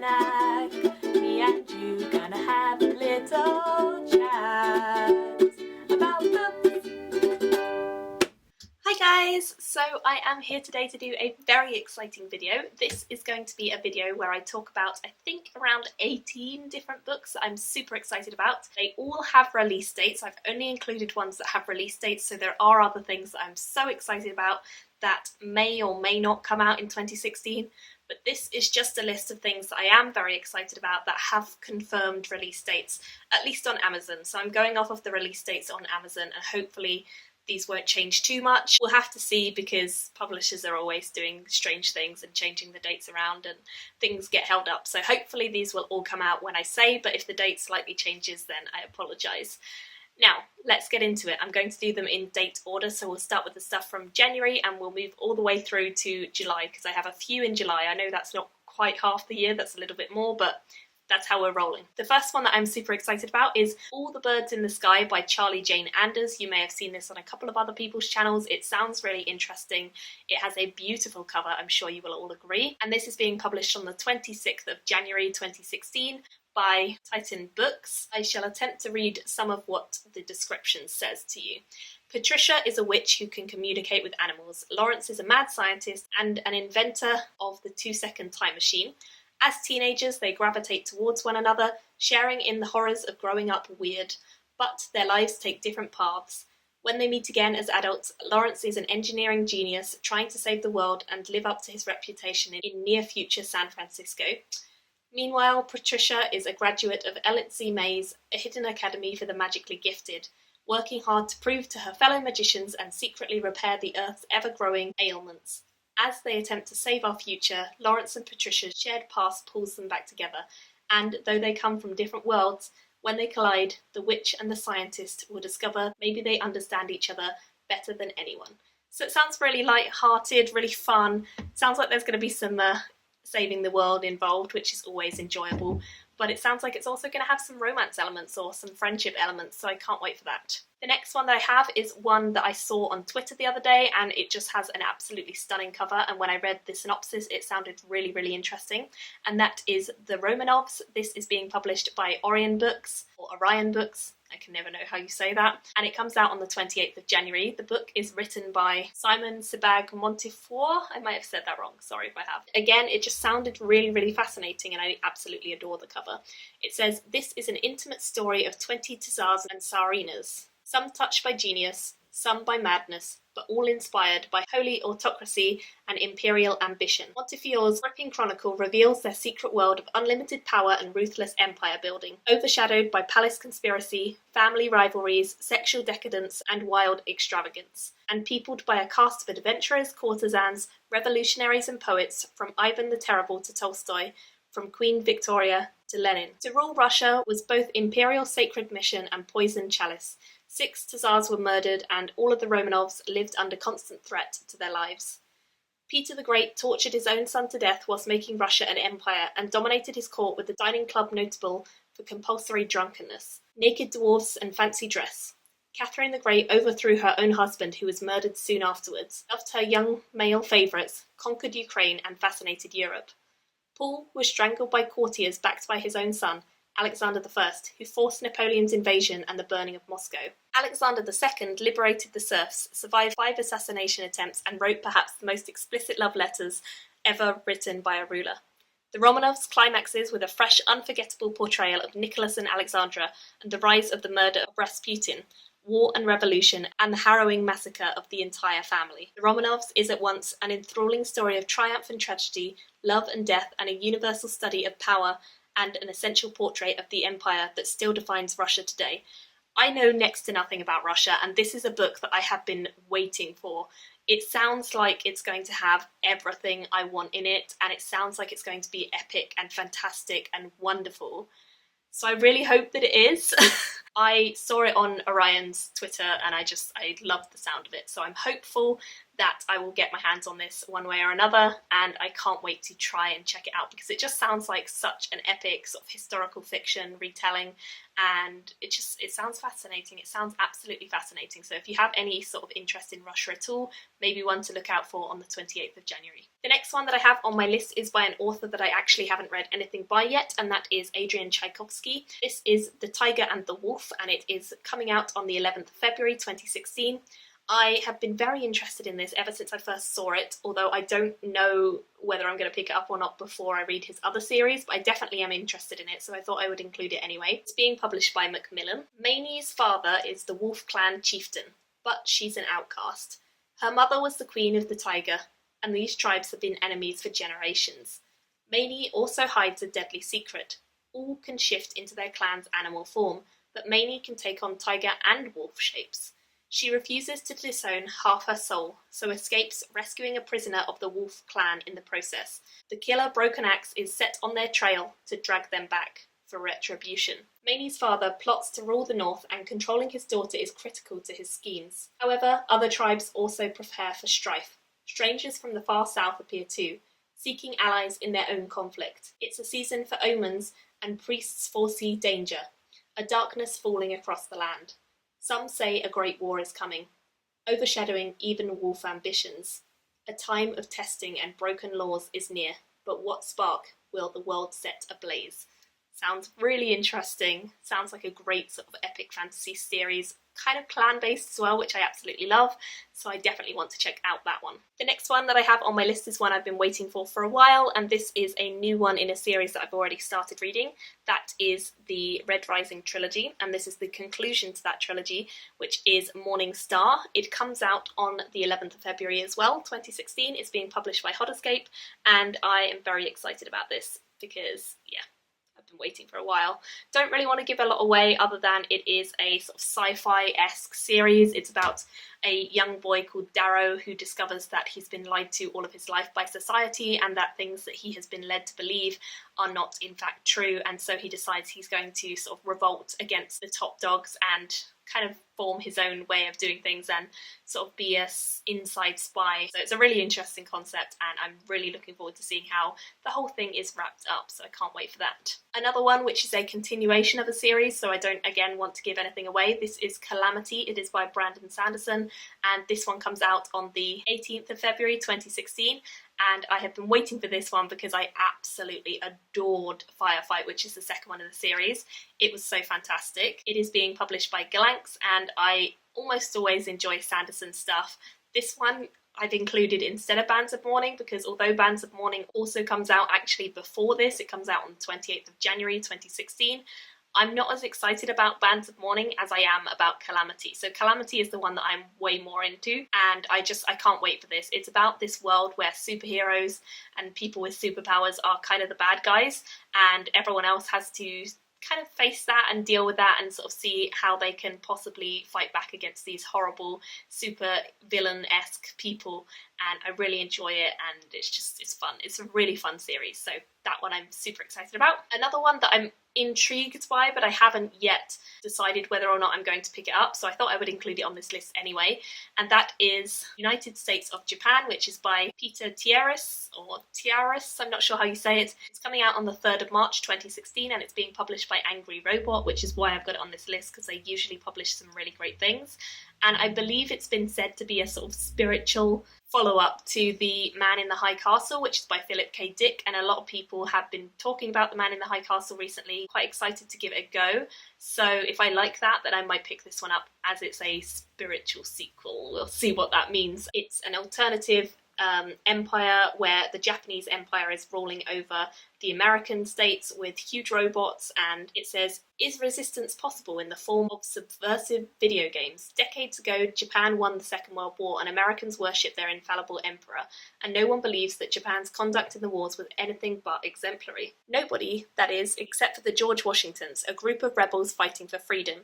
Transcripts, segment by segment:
snack. Me and you gonna have a little chat about books. Hi guys! So I am here today to do a very exciting video. This is going to be a video where I talk about, I think, around 18 different books that I'm super excited about. They all have release dates. I've only included ones that have release dates, so there are other things that I'm so excited about that may or may not come out in 2016. But this is just a list of things that I am very excited about that have confirmed release dates, at least on Amazon. So I'm going off of the release dates on Amazon, and hopefully these won't change too much. We'll have to see, because publishers are always doing strange things and changing the dates around and things get held up. So hopefully these will all come out when I say, but if the date slightly changes then I apologise. Now, let's get into it. I'm going to do them in date order, so we'll start with the stuff from January and we'll move all the way through to July, because I have a few in July. I know that's not quite half the year, that's a little bit more, but that's how we're rolling. The first one that I'm super excited about is All the Birds in the Sky by Charlie Jane Anders. You may have seen this on a couple of other people's channels. It sounds really interesting. It has a beautiful cover, I'm sure you will all agree. And this is being published on the 26th of January 2016 by Titan Books. I shall attempt to read some of what the description says to you. Patricia is a witch who can communicate with animals. Lawrence is a mad scientist and an inventor of the 2-second time machine. As teenagers, they gravitate towards one another, sharing in the horrors of growing up weird, but their lives take different paths. When they meet again as adults, Lawrence is an engineering genius trying to save the world and live up to his reputation in near-future San Francisco. Meanwhile, Patricia is a graduate of Elliotsie Mays, a hidden academy for the magically gifted, working hard to prove to her fellow magicians and secretly repair the Earth's ever-growing ailments. As they attempt to save our future, Lawrence and Patricia's shared past pulls them back together, and though they come from different worlds, when they collide, the witch and the scientist will discover maybe they understand each other better than anyone. So it sounds really light-hearted, really fun. Sounds like there's going to be some saving the world involved, which is always enjoyable, but it sounds like it's also going to have some romance elements or some friendship elements, so I can't wait for that. The next one that I have is one that I saw on Twitter the other day, and it just has an absolutely stunning cover, and when I read the synopsis it sounded really, really interesting, and that is The Romanovs. This is being published by Orion Books, or Orion Books, I can never know how you say that, and it comes out on the 28th of January. The book is written by Simon Sebag Montefiore. I might have said that wrong, sorry if I have. Again, it just sounded really, really fascinating, and I absolutely adore the cover. It says, "This is an intimate story of 20 Tsars and Tsarinas, some touched by genius, some by madness, but all inspired by holy autocracy and imperial ambition." Montefiore's gripping chronicle reveals their secret world of unlimited power and ruthless empire building, overshadowed by palace conspiracy, family rivalries, sexual decadence, and wild extravagance, and peopled by a cast of adventurers, courtesans, revolutionaries, and poets, from Ivan the Terrible to Tolstoy, from Queen Victoria to Lenin. To rule Russia was both imperial sacred mission and poisoned chalice. 6 Tsars were murdered, and all of the Romanovs lived under constant threat to their lives. Peter the Great tortured his own son to death whilst making Russia an empire, and dominated his court with the dining club notable for compulsory drunkenness, naked dwarfs, and fancy dress. Catherine the Great overthrew her own husband, who was murdered soon afterwards, loved her young male favourites, conquered Ukraine, and fascinated Europe. Paul was strangled by courtiers backed by his own son, Alexander I, who forced Napoleon's invasion and the burning of Moscow. Alexander II liberated the serfs, survived 5 assassination attempts, and wrote perhaps the most explicit love letters ever written by a ruler. The Romanovs climaxes with a fresh, unforgettable portrayal of Nicholas and Alexandra and the rise of the murder of Rasputin, war and revolution, and the harrowing massacre of the entire family. The Romanovs is at once an enthralling story of triumph and tragedy, love and death, and a universal study of power, and an essential portrait of the empire that still defines Russia today. I know next to nothing about Russia, and this is a book that I have been waiting for. It sounds like it's going to have everything I want in it, and it sounds like it's going to be epic and fantastic and wonderful. So I really hope that it is. I saw it on Orion's Twitter and I loved the sound of it. So I'm hopeful that I will get my hands on this one way or another, and I can't wait to try and check it out because it just sounds like such an epic sort of historical fiction retelling, and it sounds fascinating. It sounds absolutely fascinating. So if you have any sort of interest in Russia at all, maybe one to look out for on the 28th of January. The next one that I have on my list is by an author that I actually haven't read anything by yet, and that is Adrian Tchaikovsky. This is The Tiger and the Wolf, and it is coming out on the 11th of February 2016. I have been very interested in this ever since I first saw it, although I don't know whether I'm going to pick it up or not before I read his other series, but I definitely am interested in it, so I thought I would include it anyway. It's being published by Macmillan. Mainie's father is the Wolf Clan chieftain, but she's an outcast. Her mother was the queen of the tiger, and these tribes have been enemies for generations. Mainie also hides a deadly secret. All can shift into their clan's animal form, but Mainie can take on tiger and wolf shapes. She refuses to disown half her soul, so escapes, rescuing a prisoner of the Wolf clan in the process. The killer Broken Axe is set on their trail to drag them back for retribution. Mainie's father plots to rule the north, and controlling his daughter is critical to his schemes. However, other tribes also prepare for strife. Strangers from the far south appear too, seeking allies in their own conflict. It's a season for omens, and priests foresee danger, a darkness falling across the land. Some say a great war is coming, overshadowing even wolf ambitions. A time of testing and broken laws is near, but what spark will the world set ablaze? Sounds really interesting. Sounds like a great sort of epic fantasy series, kind of clan-based as well, which I absolutely love, so I definitely want to check out that one. The next one that I have on my list is one I've been waiting for a while, and this is a new one in a series that I've already started reading. That is the Red Rising trilogy, and this is the conclusion to that trilogy, which is Morningstar. It comes out on the 11th of February as well, 2016. It's being published by Hodderscape, and I am very excited about this because, yeah, been waiting for a while. Don't really want to give a lot away other than it is a sort of sci-fi-esque series. It's about a young boy called Darrow who discovers that he's been lied to all of his life by society, and that things that he has been led to believe are not in fact true, and so he decides he's going to sort of revolt against the top dogs and kind of form his own way of doing things and sort of be a inside spy. So it's a really interesting concept, and I'm really looking forward to seeing how the whole thing is wrapped up, so I can't wait for that. Another one which is a continuation of a series, so I don't again want to give anything away. This is Calamity. It is by Brandon Sanderson, and this one comes out on the 18th of February 2016. And I have been waiting for this one because I absolutely adored Firefight, which is the second one in the series. It was so fantastic. It is being published by Galanx, and I almost always enjoy Sanderson stuff. This one I've included instead of Bands of Mourning because although Bands of Mourning also comes out actually before this, it comes out on the 28th of January 2016, I'm not as excited about Bands of Mourning as I am about Calamity. So Calamity is the one that I'm way more into, and I can't wait for this. It's about this world where superheroes and people with superpowers are kind of the bad guys, and everyone else has to kind of face that and deal with that and sort of see how they can possibly fight back against these horrible super villain-esque people, and I really enjoy it, and it's fun. It's a really fun series, so that one I'm super excited about. Another one that I'm intrigued by, but I haven't yet decided whether or not I'm going to pick it up, so I thought I would include it on this list anyway, and that is United States of Japan, which is by Peter Tiaris, I'm not sure how you say it. It's coming out on the 3rd of March 2016, and it's being published by Angry Robot, which is why I've got it on this list, because they usually publish some really great things. And I believe it's been said to be a sort of spiritual follow-up to The Man in the High Castle, which is by Philip K. Dick, and a lot of people have been talking about The Man in the High Castle recently. Quite excited to give it a go. So if I like that, then I might pick this one up as it's a spiritual sequel. We'll see what that means. It's an alternative empire where the Japanese empire is ruling over the American states with huge robots, and it says, is resistance possible in the form of subversive video games? Decades ago, Japan won the Second World War and Americans worship their infallible emperor, and no one believes that Japan's conduct in the wars was anything but exemplary. Nobody, that is, except for the George Washingtons, a group of rebels fighting for freedom.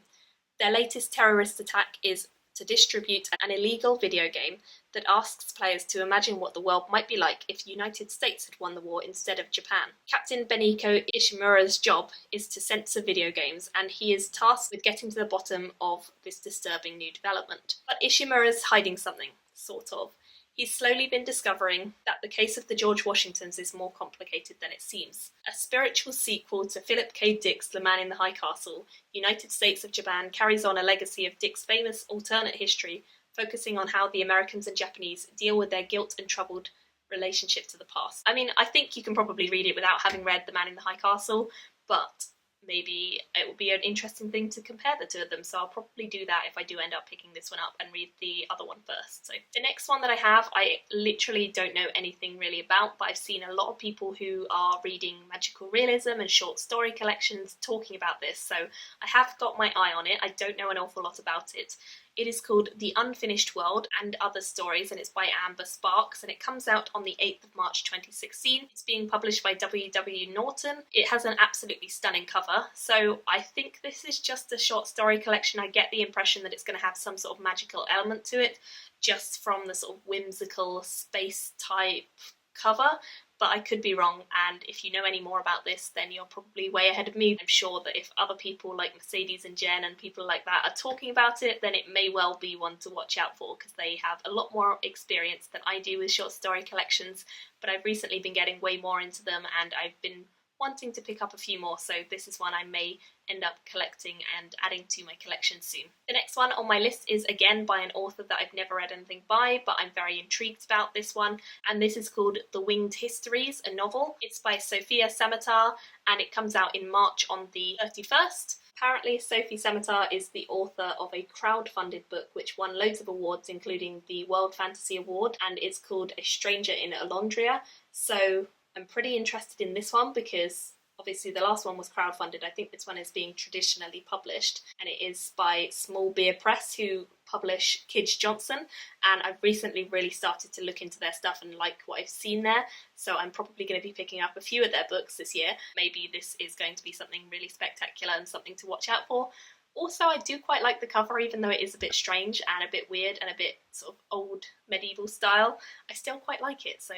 Their latest terrorist attack is to distribute an illegal video game that asks players to imagine what the world might be like if the United States had won the war instead of Japan. Captain Beniko Ishimura's job is to censor video games, and he is tasked with getting to the bottom of this disturbing new development. But Ishimura's hiding something, sort of. He's slowly been discovering that the case of the George Washingtons is more complicated than it seems. A spiritual sequel to Philip K. Dick's The Man in the High Castle, United States of Japan carries on a legacy of Dick's famous alternate history, focusing on how the Americans and Japanese deal with their guilt and troubled relationship to the past. I mean, I think you can probably read it without having read The Man in the High Castle, but maybe it will be an interesting thing to compare the two of them, so I'll probably do that if I do end up picking this one up and read the other one first. So the next one that I have, I literally don't know anything really about, but I've seen a lot of people who are reading magical realism and short story collections talking about this, so I have got my eye on it. I don't know an awful lot about it. It is called The Unfinished World and Other Stories, and it's by Amber Sparks, and it comes out on the 8th of March 2016. It's being published by W.W. Norton. It has an absolutely stunning cover, so I think this is just a short story collection. I get the impression that it's going to have some sort of magical element to it, just from the sort of whimsical space type cover, but I could be wrong, and if you know any more about this, then you're probably way ahead of me. I'm sure that if other people like Mercedes and Jen and people like that are talking about it, then it may well be one to watch out for, because they have a lot more experience than I do with short story collections, but I've recently been getting way more into them, and I've been wanting to pick up a few more, so this is one I may end up collecting and adding to my collection soon. The next one on my list is again by an author that I've never read anything by, but I'm very intrigued about this one, and this is called The Winged Histories, a novel. It's by Sophia Samatar, and it comes out in March on the 31st. Apparently, Sophie Samatar is the author of a crowd-funded book which won loads of awards, including the World Fantasy Award, and it's called A Stranger in Alondria, so I'm pretty interested in this one because obviously the last one was crowdfunded. I think this one is being traditionally published, and it is by Small Beer Press, who publish Kidge Johnson, and I've recently really started to look into their stuff and like what I've seen there, so I'm probably going to be picking up a few of their books this year. Maybe this is going to be something really spectacular and something to watch out for. Also, I do quite like the cover, even though it is a bit strange and a bit weird and a bit sort of old medieval style. I still quite like it, so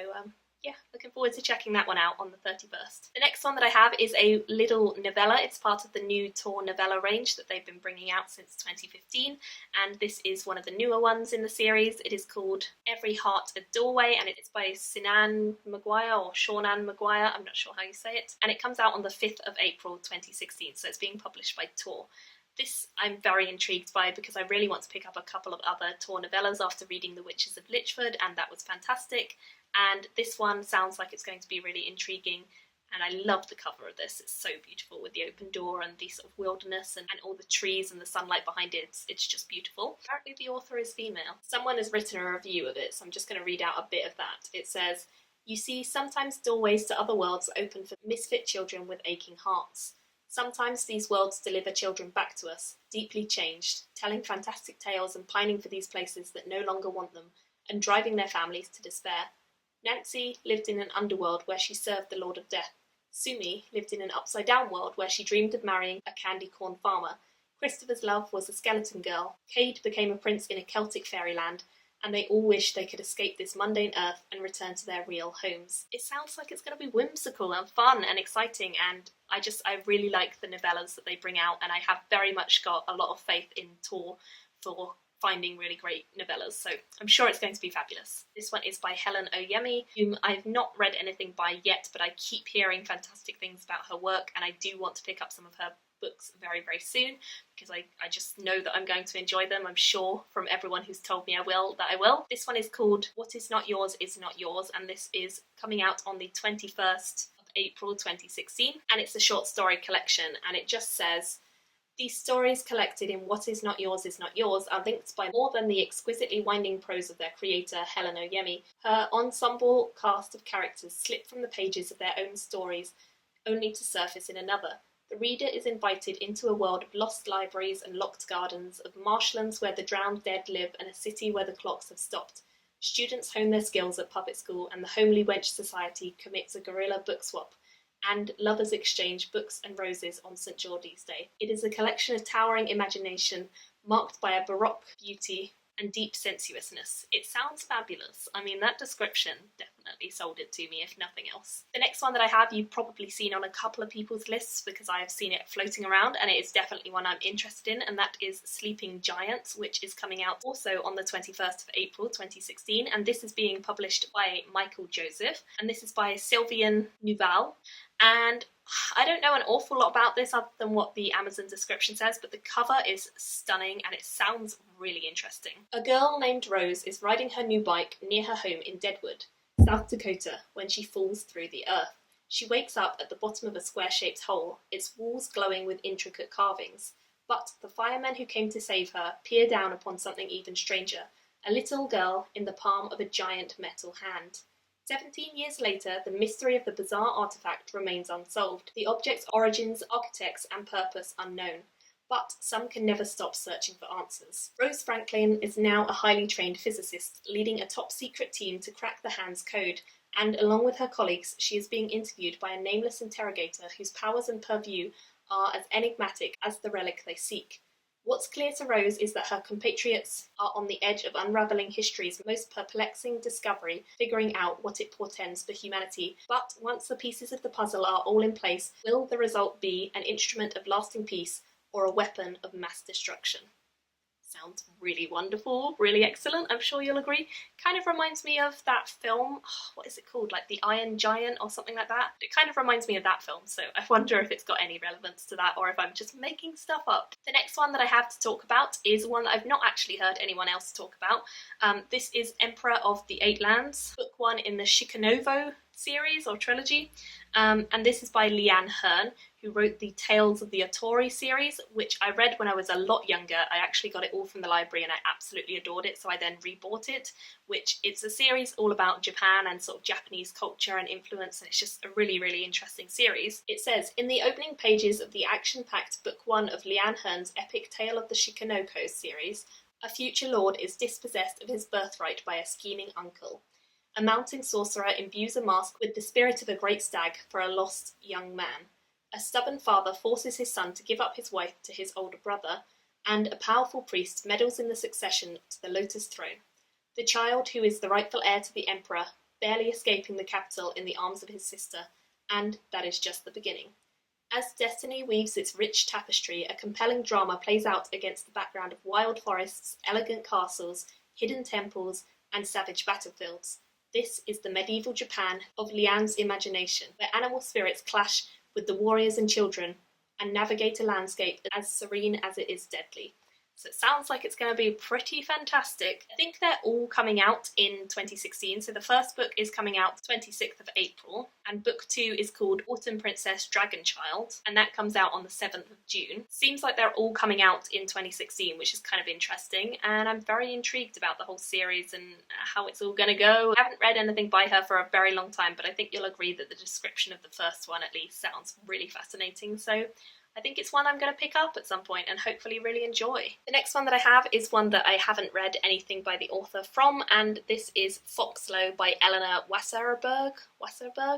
yeah, looking forward to checking that one out on the 31st. The next one that I have is a little novella. It's part of the new Tor novella range that they've been bringing out since 2015, and this is one of the newer ones in the series. It is called Every Heart a Doorway, and it's by Sinan Maguire, or Shaunan Maguire, I'm not sure how you say it, and it comes out on the 5th of April 2016, so it's being published by Tor. This I'm very intrigued by because I really want to pick up a couple of other Tor novellas after reading The Witches of Lichford, and that was fantastic. And this one sounds like it's going to be really intriguing, and I love the cover of this. It's so beautiful with the open door and the sort of wilderness and all the trees and the sunlight behind it. It's just beautiful. Apparently the author is female. Someone has written a review of it, so I'm just going to read out a bit of that. It says, "You see, sometimes doorways to other worlds open for misfit children with aching hearts. Sometimes these worlds deliver children back to us, deeply changed, telling fantastic tales and pining for these places that no longer want them, and driving their families to despair. Nancy lived in an underworld where she served the Lord of Death. Sumi lived in an upside-down world where she dreamed of marrying a candy corn farmer. Christopher's love was a skeleton girl. Cade became a prince in a Celtic fairyland, and they all wished they could escape this mundane earth and return to their real homes." It sounds like it's going to be whimsical and fun and exciting, and I really like the novellas that they bring out, and I have very much got a lot of faith in Tor for finding really great novellas, so I'm sure it's going to be fabulous. This one is by Helen Oyemi, whom I've not read anything by yet, but I keep hearing fantastic things about her work, and I do want to pick up some of her books very, very soon, because I just know that I'm going to enjoy them. I'm sure from everyone who's told me I will. This one is called What Is Not Yours Is Not Yours, and this is coming out on the 21st of April 2016, and it's a short story collection, and it just says, "These stories collected in What Is Not Yours Is Not Yours are linked by more than the exquisitely winding prose of their creator, Helen Oyemi. Her ensemble cast of characters slip from the pages of their own stories, only to surface in another. The reader is invited into a world of lost libraries and locked gardens, of marshlands where the drowned dead live, and a city where the clocks have stopped. Students hone their skills at puppet school, and the Homely Wench Society commits a guerrilla book swap, and lovers exchange books and roses on St. George's Day. It is a collection of towering imagination, marked by a baroque beauty and deep sensuousness." It sounds fabulous. I mean, that description, definitely. definitely sold it to me, if nothing else. The next one that I have, you've probably seen on a couple of people's lists because I have seen it floating around, and it is definitely one I'm interested in, and that is Sleeping Giants, which is coming out also on the 21st of April 2016, and this is being published by Michael Joseph, and this is by Sylvian Nouvel. And I don't know an awful lot about this other than what the Amazon description says, but the cover is stunning and it sounds really interesting. A girl named Rose is riding her new bike near her home in Deadwood, South Dakota, when she falls through the earth. She wakes up at the bottom of a square-shaped hole, its walls glowing with intricate carvings. But the firemen who came to save her peer down upon something even stranger, a little girl in the palm of a giant metal hand. 17 years later, the mystery of the bizarre artifact remains unsolved, the object's origins, architects, and purpose unknown. But some can never stop searching for answers. Rose Franklin is now a highly trained physicist, leading a top-secret team to crack the hand's code, and along with her colleagues, she is being interviewed by a nameless interrogator whose powers and purview are as enigmatic as the relic they seek. What's clear to Rose is that her compatriots are on the edge of unravelling history's most perplexing discovery, figuring out what it portends for humanity. But once the pieces of the puzzle are all in place, will the result be an instrument of lasting peace or a weapon of mass destruction? Sounds really wonderful, really excellent, I'm sure you'll agree. Kind of reminds me of that film, what is it called, like The Iron Giant or something like that? It kind of reminds me of that film, so I wonder if it's got any relevance to that or if I'm just making stuff up. The next one that I have to talk about is one that I've not actually heard anyone else talk about. This is Emperor of the Eight Lands, book 1 in the Shikanovo series or trilogy, and this is by Leanne Hearn, who wrote the Tales of the Otori series, which I read when I was a lot younger. I actually got it all from the library and I absolutely adored it, so I then rebought it, which it's a series all about Japan and sort of Japanese culture and influence, and it's just a really, really interesting series. It says, in the opening pages of the action-packed book 1 of Leanne Hearn's epic Tale of the Shikanoko series, a future lord is dispossessed of his birthright by a scheming uncle. A mountain sorcerer imbues a mask with the spirit of a great stag for a lost young man. A stubborn father forces his son to give up his wife to his older brother, and a powerful priest meddles in the succession to the Lotus Throne. The child, who is the rightful heir to the emperor, barely escaping the capital in the arms of his sister, and that is just the beginning. As destiny weaves its rich tapestry, a compelling drama plays out against the background of wild forests, elegant castles, hidden temples, and savage battlefields. This is the medieval Japan of Leanne's imagination, where animal spirits clash with the warriors and children, and navigate a landscape as serene as it is deadly. So it sounds like it's going to be pretty fantastic. I think they're all coming out in 2016. So the first book is coming out 26th of April, and book 2 is called Autumn Princess Dragon Child, and that comes out on the 7th of June. Seems like they're all coming out in 2016, which is kind of interesting, and I'm very intrigued about the whole series and how it's all going to go. I haven't read anything by her for a very long time, but I think you'll agree that the description of the first one at least sounds really fascinating. So I think it's one I'm going to pick up at some point and hopefully really enjoy. The next one that I have is one that I haven't read anything by the author from, and this is Foxlow by Eleanor Wasserberg.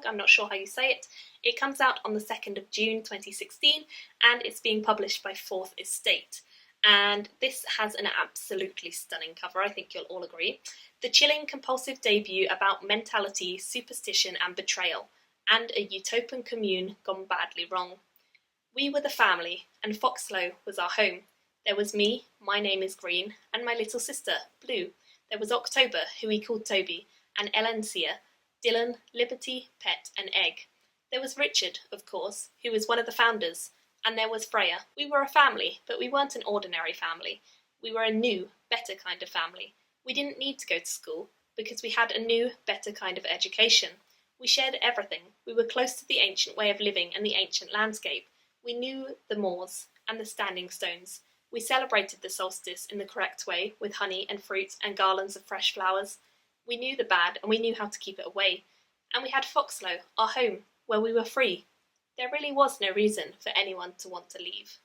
I'm not sure how you say it. It comes out on the 2nd of June 2016, and it's being published by Fourth Estate. And this has an absolutely stunning cover, I think you'll all agree. The chilling, compulsive debut about mentality, superstition and betrayal, and a utopian commune gone badly wrong. We were the family, and Foxlow was our home. There was me, my name is Green, and my little sister, Blue. There was October, who we called Toby, and Elencia, Dylan, Liberty, Pet, and Egg. There was Richard, of course, who was one of the founders, and there was Freya. We were a family, but we weren't an ordinary family. We were a new, better kind of family. We didn't need to go to school, because we had a new, better kind of education. We shared everything. We were close to the ancient way of living and the ancient landscape. We knew the moors and the standing stones. We celebrated the solstice in the correct way, with honey and fruit and garlands of fresh flowers. We knew the bad, and we knew how to keep it away. And we had Foxlow, our home, where we were free. There really was no reason for anyone to want to leave.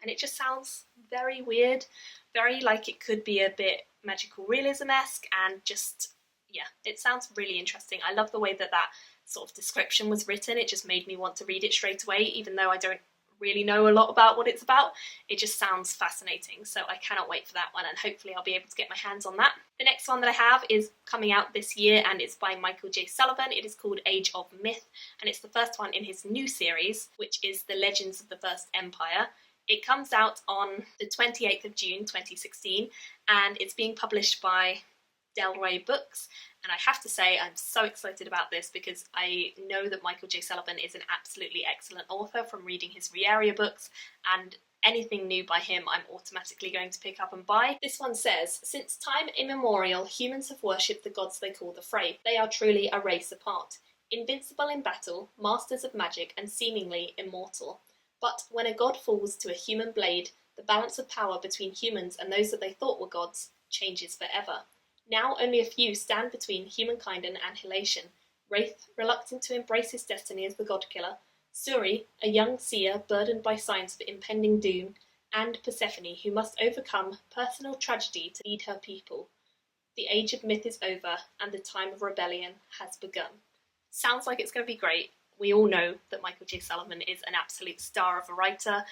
And it just sounds very weird, very like it could be a bit magical realism-esque, and just, yeah, it sounds really interesting. I love the way that sort of description was written. It just made me want to read it straight away, even though I don't really know a lot about what it's about. It just sounds fascinating, so I cannot wait for that one, and hopefully I'll be able to get my hands on that. The next one that I have is coming out this year, and it's by Michael J. Sullivan. It is called Age of Myth, and it's the first one in his new series, which is The Legends of the First Empire. It comes out on the 28th of June 2016, and it's being published by Del Rey Books. And I have to say, I'm so excited about this because I know that Michael J. Sullivan is an absolutely excellent author from reading his Riaria books, and anything new by him I'm automatically going to pick up and buy. This one says, since time immemorial, humans have worshipped the gods they call the Frey. They are truly a race apart. Invincible in battle, masters of magic, and seemingly immortal. But when a god falls to a human blade, the balance of power between humans and those that they thought were gods changes forever. Now only a few stand between humankind and annihilation. Wraith, reluctant to embrace his destiny as the god-killer, Suri, a young seer burdened by signs of impending doom, and Persephone, who must overcome personal tragedy to lead her people. The age of myth is over, and the time of rebellion has begun. Sounds like it's going to be great. We all know that Michael J. Sullivan is an absolute star of a writer,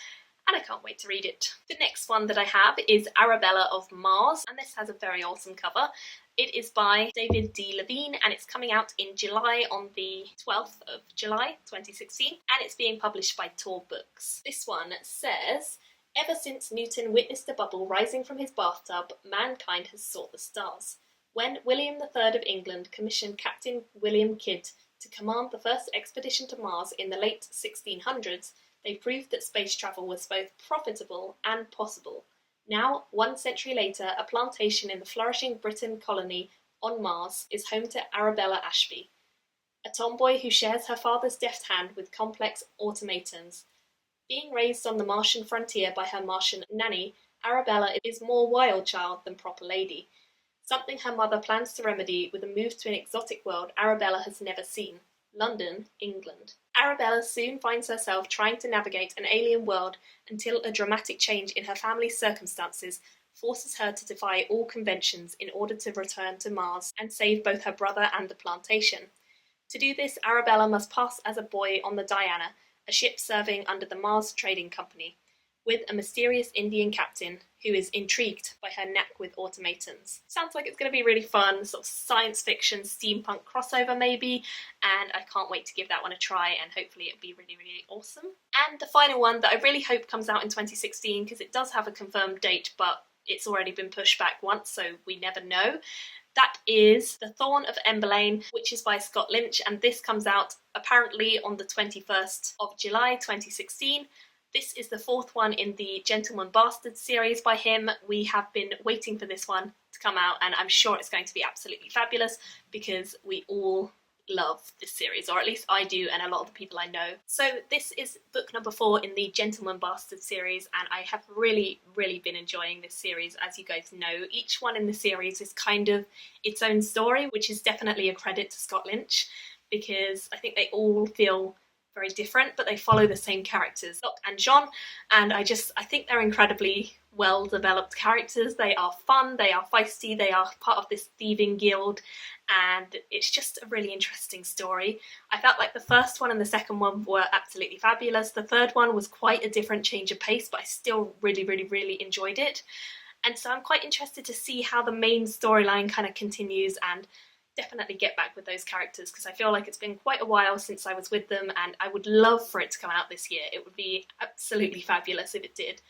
and I can't wait to read it. The next one that I have is Arabella of Mars, and this has a very awesome cover. It is by David D. Levine, and it's coming out in July, on the 12th of July 2016, and it's being published by Tor Books. This one says, ever since Newton witnessed a bubble rising from his bathtub, mankind has sought the stars. When William III of England commissioned Captain William Kidd to command the first expedition to Mars in the late 1600s, they proved that space travel was both profitable and possible. Now, 1 century later, a plantation in the flourishing Britain colony on Mars is home to Arabella Ashby, a tomboy who shares her father's deft hand with complex automatons. Being raised on the Martian frontier by her Martian nanny, Arabella is more wild child than proper lady, something her mother plans to remedy with a move to an exotic world Arabella has never seen, London, England. Arabella soon finds herself trying to navigate an alien world until a dramatic change in her family's circumstances forces her to defy all conventions in order to return to Mars and save both her brother and the plantation. To do this, Arabella must pass as a boy on the Diana, a ship serving under the Mars Trading Company, with a mysterious Indian captain who is intrigued by her knack with automatons. Sounds like it's going to be really fun, sort of science fiction, steampunk crossover maybe, and I can't wait to give that one a try, and hopefully it'll be really, really awesome. And the final one that I really hope comes out in 2016, because it does have a confirmed date, but it's already been pushed back once, so we never know. That is The Thorn of Ember, which is by Scott Lynch, and this comes out apparently on the 21st of July 2016. This is the 4th one in the Gentleman Bastard series by him. We have been waiting for this one to come out, and I'm sure it's going to be absolutely fabulous because we all love this series, or at least I do, and a lot of the people I know. So this is book number 4 in the Gentleman Bastard series, and I have really, really been enjoying this series, as you guys know. Each one in the series is kind of its own story, which is definitely a credit to Scott Lynch, because I think they all feel very different, but they follow the same characters, Doc and John, and I think they're incredibly well developed characters. They are fun, they are feisty, they are part of this thieving guild, and it's just a really interesting story. I felt like the first one and the second one were absolutely fabulous. The third one was quite a different change of pace, but I still really, really, really enjoyed it. And so I'm quite interested to see how the main storyline kind of continues, and definitely get back with those characters, because I feel like it's been quite a while since I was with them, and I would love for it to come out this year. It would be absolutely fabulous if it did.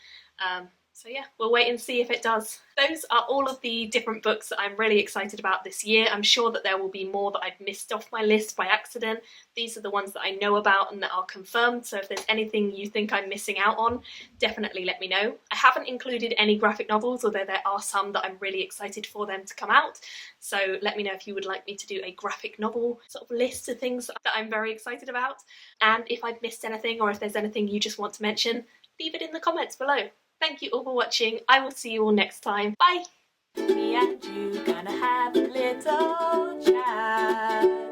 So yeah, we'll wait and see if it does. Those are all of the different books that I'm really excited about this year. I'm sure that there will be more that I've missed off my list by accident. These are the ones that I know about and that are confirmed, so if there's anything you think I'm missing out on, definitely let me know. I haven't included any graphic novels, although there are some that I'm really excited for them to come out, so let me know if you would like me to do a graphic novel sort of list of things that I'm very excited about. And if I've missed anything, or if there's anything you just want to mention, leave it in the comments below. Thank you all for watching. I will see you all next time. Bye! Me and you gonna have a little chat.